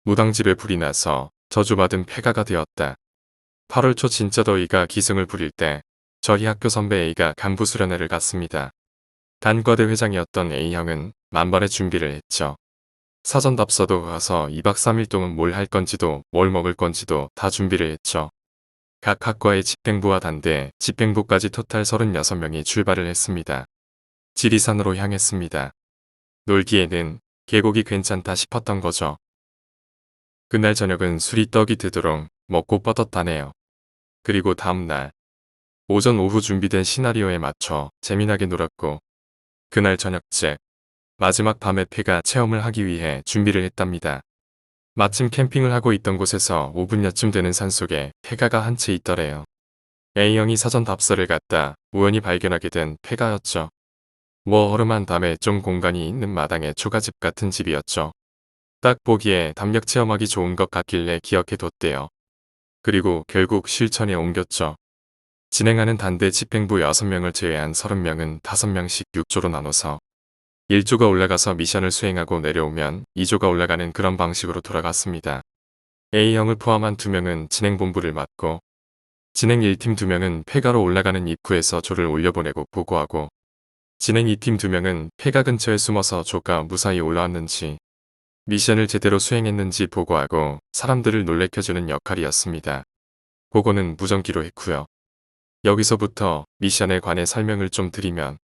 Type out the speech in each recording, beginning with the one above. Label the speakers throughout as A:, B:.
A: 무당집에 불이 나서 저주받은 폐가가 되었다. 8월 초 진짜 더위가 기승을 부릴 때 저희 학교 선배 A가 간부 수련회를 갔습니다. 단과대 회장이었던 A형은 만반의 준비를 했죠. 사전 답서도 가서 2박 3일 동안 뭘 할 건지도 뭘 먹을 건지도 다 준비를 했죠. 각 학과의 집행부와 단대, 집행부까지 토탈 36명이 출발을 했습니다. 지리산으로 향했습니다. 놀기에는 계곡이 괜찮다 싶었던 거죠. 그날 저녁은 술이 떡이 되도록 먹고 뻗었다네요. 그리고 다음날 오전 오후 준비된 시나리오에 맞춰 재미나게 놀았고 그날 저녁째 마지막 밤에 폐가 체험을 하기 위해 준비를 했답니다. 마침 캠핑을 하고 있던 곳에서 5분여쯤 되는 산속에 폐가가 한 채 있더래요. A형이 사전 답서를 갖다 우연히 발견하게 된 폐가였죠. 허름한 담에 좀 공간이 있는 마당의 초가집 같은 집이었죠. 딱 보기에 담력 체험하기 좋은 것 같길래 기억해뒀대요. 그리고 결국 실천에 옮겼죠. 진행하는 단대 집행부 6명을 제외한 30명은 5명씩 6조로 나눠서 1조가 올라가서 미션을 수행하고 내려오면 2조가 올라가는 그런 방식으로 돌아갔습니다. A형을 포함한 2명은 진행본부를 맡고 진행 1팀 2명은 폐가로 올라가는 입구에서 조를 올려보내고 보고하고 진행 2팀 2명은 폐가 근처에 숨어서 조가 무사히 올라왔는지 미션을 제대로 수행했는지 보고하고 사람들을 놀래켜주는 역할이었습니다. 보고는 무전기로 했고요. 여기서부터 미션에 관해 설명을 좀 드리면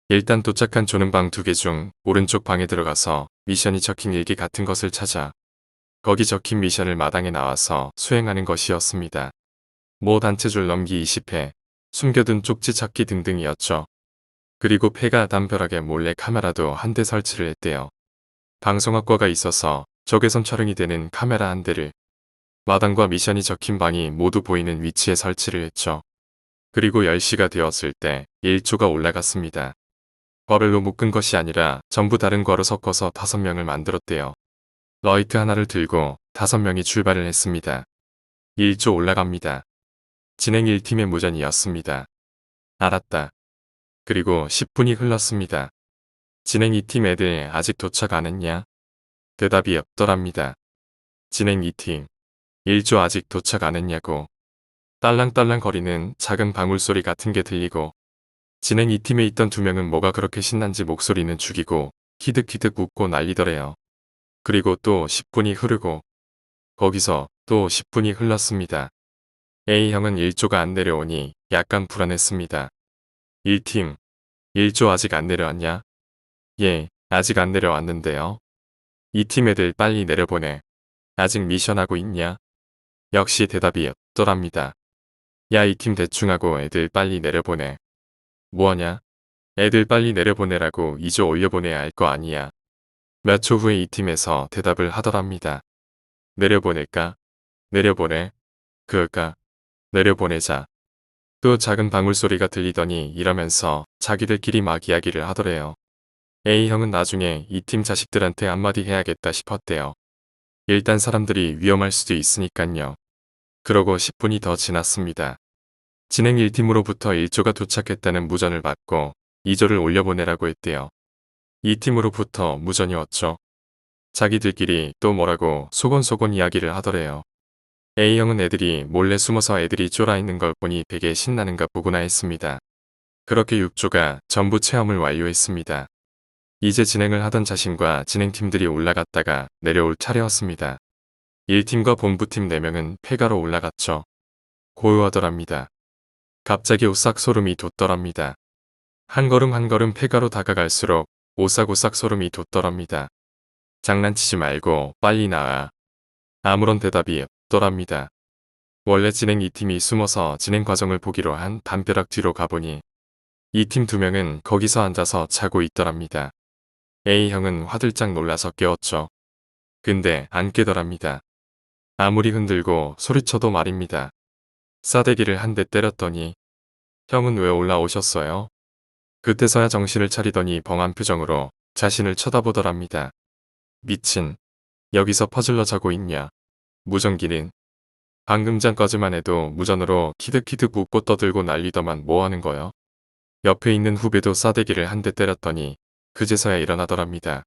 A: 일단 도착한 조는 방 2개 중 오른쪽 방에 들어가서 미션이 적힌 일기 같은 것을 찾아 거기 적힌 미션을 마당에 나와서 수행하는 것이었습니다. 단체줄 넘기 20회, 숨겨둔 쪽지 찾기 등등이었죠. 그리고 폐가 담벼락에 몰래 카메라도 한 대 설치를 했대요. 방송학과가 있어서 적외선 촬영이 되는 카메라 한 대를 마당과 미션이 적힌 방이 모두 보이는 위치에 설치를 했죠. 그리고 10시가 되었을 때 1조가 올라갔습니다. 괄을로 묶은 것이 아니라 전부 다른 괄로 섞어서 5명을 만들었대요. 러이트 하나를 들고 5명이 출발을 했습니다. 1조 올라갑니다. 진행 1팀의 무전이었습니다. 알았다. 그리고 10분이 흘렀습니다. 진행 2팀 애들 아직 도착 안 했냐? 대답이 없더랍니다. 진행 2팀 1조 아직 도착 안 했냐고. 딸랑딸랑 거리는 작은 방울소리 같은 게 들리고 진행 2팀에 있던 2명은 뭐가 그렇게 신난지 목소리는 죽이고 키득키득 웃고 난리더래요. 그리고 또 10분이 흐르고 거기서 또 10분이 흘렀습니다. A형은 1조가 안 내려오니 약간 불안했습니다. 1팀 1조 아직 안 내려왔냐? 예, 아직 안 내려왔는데요. 2팀 애들 빨리 내려보내. 아직 미션하고 있냐? 역시 대답이 없더랍니다. 야, 2팀 대충하고 애들 빨리 내려보내. 뭐하냐? 애들 빨리 내려보내라고 2조 올려보내야 할 거 아니야. 몇 초 후에 2팀에서 대답을 하더랍니다. 내려보낼까? 내려보내. 그럴까? 내려보내자. 또 작은 방울소리가 들리더니 이러면서 자기들끼리 막 이야기를 하더래요. A형은 나중에 이 팀 자식들한테 한마디 해야겠다 싶었대요. 일단 사람들이 위험할 수도 있으니깐요. 그러고 10분이 더 지났습니다. 진행 1팀으로부터 1조가 도착했다는 무전을 받고 2조를 올려보내라고 했대요. 2팀으로부터 무전이 왔죠. 자기들끼리 또 뭐라고 소곤소곤 이야기를 하더래요. A형은 애들이 몰래 숨어서 애들이 쫄아 있는 걸 보니 되게 신나는가 보구나 했습니다. 그렇게 6조가 전부 체험을 완료했습니다. 이제 진행을 하던 자신과 진행팀들이 올라갔다가 내려올 차례였습니다. 1팀과 본부팀 4명은 폐가로 올라갔죠. 고요하더랍니다. 갑자기 오싹 소름이 돋더랍니다. 한 걸음 한 걸음 폐가로 다가갈수록 오싹오싹 소름이 돋더랍니다. 장난치지 말고 빨리 나와. 아무런 대답이 없더랍니다. 원래 진행 2팀이 숨어서 진행 과정을 보기로 한 담벼락 뒤로 가보니 2팀 2명은 거기서 앉아서 자고 있더랍니다. A형은 화들짝 놀라서 깨웠죠. 근데 안 깨더랍니다. 아무리 흔들고 소리쳐도 말입니다. 싸대기를 한 대 때렸더니 형은 왜 올라오셨어요? 그때서야 정신을 차리더니 벙한 표정으로 자신을 쳐다보더랍니다. 미친. 여기서 퍼즐러 자고 있냐. 무전기는 방금 전까지만 해도 무전으로 키득키득 웃고 떠들고 난리더만 뭐하는 거요? 옆에 있는 후배도 싸대기를 한 대 때렸더니 그제서야 일어나더랍니다.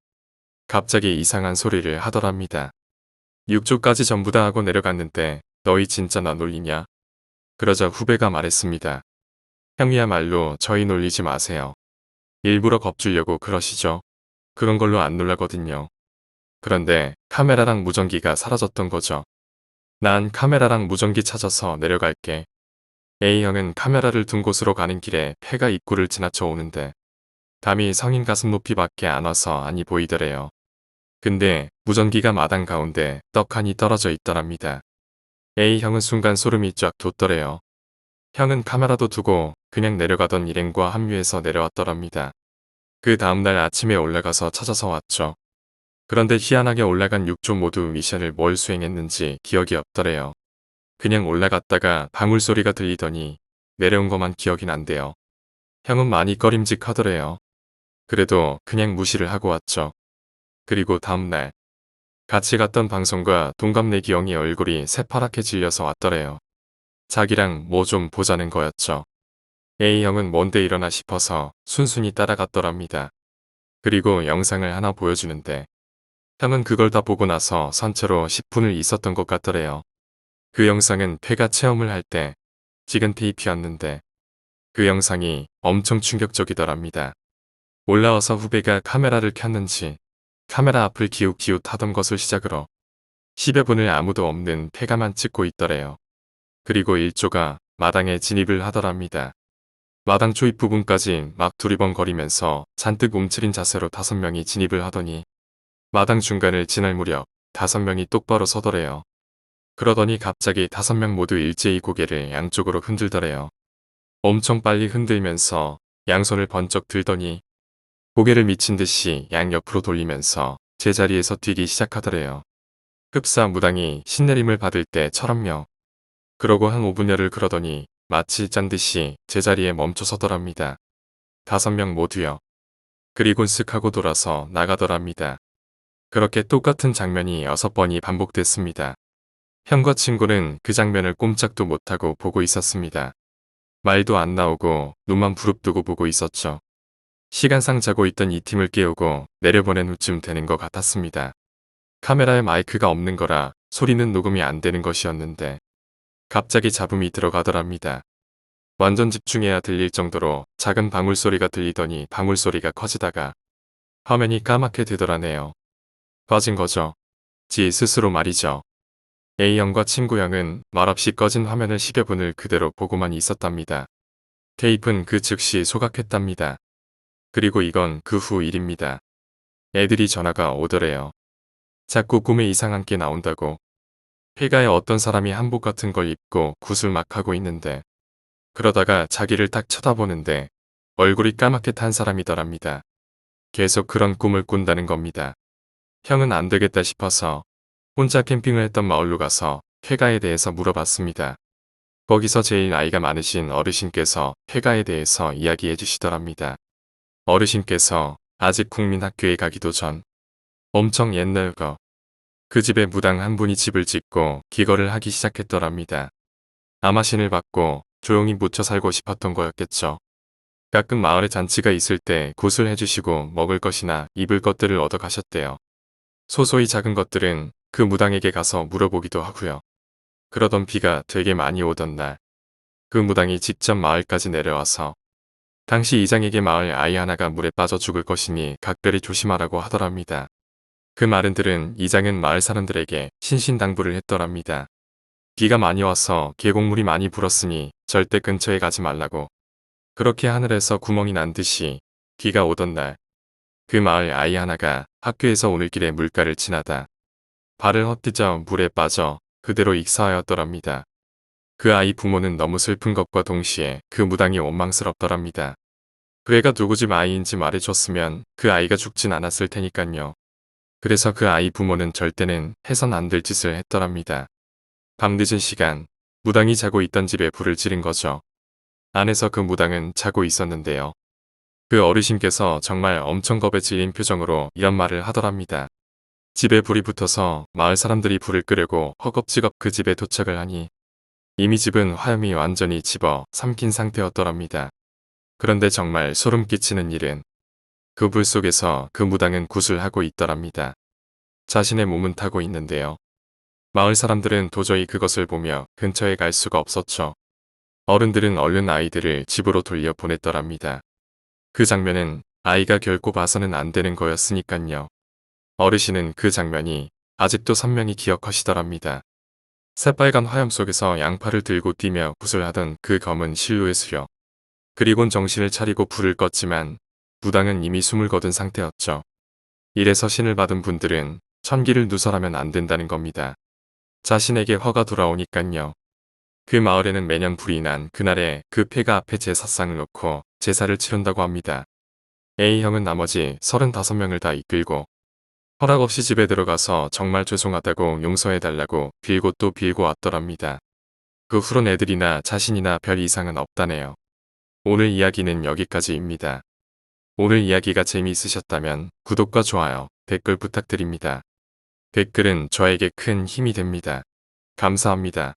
A: 갑자기 이상한 소리를 하더랍니다. 육조까지 전부 다 하고 내려갔는데 너희 진짜 나 놀리냐? 그러자 후배가 말했습니다. 형이야말로 저희 놀리지 마세요. 일부러 겁주려고 그러시죠? 그런 걸로 안 놀라거든요. 그런데 카메라랑 무전기가 사라졌던 거죠. 난 카메라랑 무전기 찾아서 내려갈게. A형은 카메라를 둔 곳으로 가는 길에 폐가 입구를 지나쳐 오는데 담이 성인 가슴 높이밖에 안 와서 안이 보이더래요. 근데 무전기가 마당 가운데 떡하니 떨어져 있더랍니다. A형은 순간 소름이 쫙 돋더래요. 형은 카메라도 두고 그냥 내려가던 일행과 합류해서 내려왔더랍니다. 그 다음날 아침에 올라가서 찾아서 왔죠. 그런데 희한하게 올라간 6조 모두 미션을 뭘 수행했는지 기억이 없더래요. 그냥 올라갔다가 방울 소리가 들리더니 내려온 것만 기억이 난대요. 형은 많이 꺼림직하더래요. 그래도 그냥 무시를 하고 왔죠. 그리고 다음날 같이 갔던 방송과 동갑내기 형이 얼굴이 새파랗게 질려서 왔더래요. 자기랑 뭐 좀 보자는 거였죠. A형은 뭔데 일어나 싶어서 순순히 따라갔더랍니다. 그리고 영상을 하나 보여주는데 형은 그걸 다 보고 나서 산채로 10분을 있었던 것 같더래요. 그 영상은 폐가 체험을 할 때 찍은 테이프였는데 그 영상이 엄청 충격적이더랍니다. 올라와서 후배가 카메라를 켰는지 카메라 앞을 기웃기웃 하던 것을 시작으로 10여 분을 아무도 없는 폐가만 찍고 있더래요. 그리고 1조가 마당에 진입을 하더랍니다. 마당 초입 부분까지 막 두리번거리면서 잔뜩 움츠린 자세로 5명이 진입을 하더니 마당 중간을 지날 무렵 5명이 똑바로 서더래요. 그러더니 갑자기 5명 모두 일제히 고개를 양쪽으로 흔들더래요. 엄청 빨리 흔들면서 양손을 번쩍 들더니 고개를 미친 듯이 양옆으로 돌리면서 제자리에서 뛰기 시작하더래요. 흡사 무당이 신내림을 받을 때처럼요. 그러고 한 5분여를 그러더니 마치 짠 듯이 제자리에 멈춰 서더랍니다. 5명 모두요. 그리곤 쓱 하고 돌아서 나가더랍니다. 그렇게 똑같은 장면이 6번이 반복됐습니다. 형과 친구는 그 장면을 꼼짝도 못하고 보고 있었습니다. 말도 안 나오고 눈만 부릅뜨고 보고 있었죠. 시간상 자고 있던 이 팀을 깨우고 내려보낸 후쯤 되는 것 같았습니다. 카메라에 마이크가 없는 거라 소리는 녹음이 안 되는 것이었는데 갑자기 잡음이 들어가더랍니다. 완전 집중해야 들릴 정도로 작은 방울 소리가 들리더니 방울 소리가 커지다가 화면이 까맣게 되더라네요. 꺼진 거죠. 지 스스로 말이죠. A형과 친구형은 말없이 꺼진 화면을 10여 분을 그대로 보고만 있었답니다. 테이프는 그 즉시 소각했답니다. 그리고 이건 그 후 일입니다. 애들이 전화가 오더래요. 자꾸 꿈에 이상한 게 나온다고. 폐가에 어떤 사람이 한복 같은 걸 입고 굿을 막 하고 있는데 그러다가 자기를 딱 쳐다보는데 얼굴이 까맣게 탄 사람이더랍니다. 계속 그런 꿈을 꾼다는 겁니다. 형은 안 되겠다 싶어서 혼자 캠핑을 했던 마을로 가서 폐가에 대해서 물어봤습니다. 거기서 제일 나이가 많으신 어르신께서 폐가에 대해서 이야기해 주시더랍니다. 어르신께서 아직 국민학교에 가기도 전 엄청 옛날 그 집에 무당 한 분이 집을 짓고 기거를 하기 시작했더랍니다. 아마 신을 받고 조용히 묻혀 살고 싶었던 거였겠죠. 가끔 마을에 잔치가 있을 때 굿을 해주시고 먹을 것이나 입을 것들을 얻어 가셨대요. 소소히 작은 것들은 그 무당에게 가서 물어보기도 하고요. 그러던 비가 되게 많이 오던 날, 그 무당이 직접 마을까지 내려와서 당시 이장에게 마을 아이 하나가 물에 빠져 죽을 것이니 각별히 조심하라고 하더랍니다. 그 말은 들은 이장은 마을 사람들에게 신신당부를 했더랍니다. 비가 많이 와서 계곡물이 많이 불었으니 절대 근처에 가지 말라고. 그렇게 하늘에서 구멍이 난 듯이 비가 오던 날, 그 마을 아이 하나가 학교에서 오는 길에 물가를 지나다 발을 헛디뎌 물에 빠져 그대로 익사하였더랍니다. 그 아이 부모는 너무 슬픈 것과 동시에 그 무당이 원망스럽더랍니다. 그 애가 누구 집 아이인지 말해줬으면 그 아이가 죽진 않았을 테니깐요. 그래서 그 아이 부모는 절대는 해선 안 될 짓을 했더랍니다. 밤늦은 시간, 무당이 자고 있던 집에 불을 지른 거죠. 안에서 그 무당은 자고 있었는데요. 그 어르신께서 정말 엄청 겁에 질린 표정으로 이런 말을 하더랍니다. 집에 불이 붙어서 마을 사람들이 불을 끄려고 허겁지겁 그 집에 도착을 하니 이미 집은 화염이 완전히 집어 삼킨 상태였더랍니다. 그런데 정말 소름 끼치는 일은 그 불 속에서 그 무당은 굿을 하고 있더랍니다. 자신의 몸은 타고 있는데요. 마을 사람들은 도저히 그것을 보며 근처에 갈 수가 없었죠. 어른들은 얼른 아이들을 집으로 돌려 보냈더랍니다. 그 장면은 아이가 결코 봐서는 안 되는 거였으니깐요. 어르신은 그 장면이 아직도 선명히 기억하시더랍니다. 새빨간 화염 속에서 양팔을 들고 뛰며 굿을 하던 그 검은 실루엣을요. 그리곤 정신을 차리고 불을 껐지만 무당은 이미 숨을 거둔 상태였죠. 이래서 신을 받은 분들은 천기를 누설하면 안 된다는 겁니다. 자신에게 화가 돌아오니깐요. 그 마을에는 매년 불이 난 그날에 그 폐가 앞에 제사상을 놓고 제사를 치른다고 합니다. A형은 나머지 35명을 다 이끌고 허락 없이 집에 들어가서 정말 죄송하다고 용서해달라고 빌고 또 빌고 왔더랍니다. 그 후론 애들이나 자신이나 별 이상은 없다네요. 오늘 이야기는 여기까지입니다. 오늘 이야기가 재미있으셨다면 구독과 좋아요, 댓글 부탁드립니다. 댓글은 저에게 큰 힘이 됩니다. 감사합니다.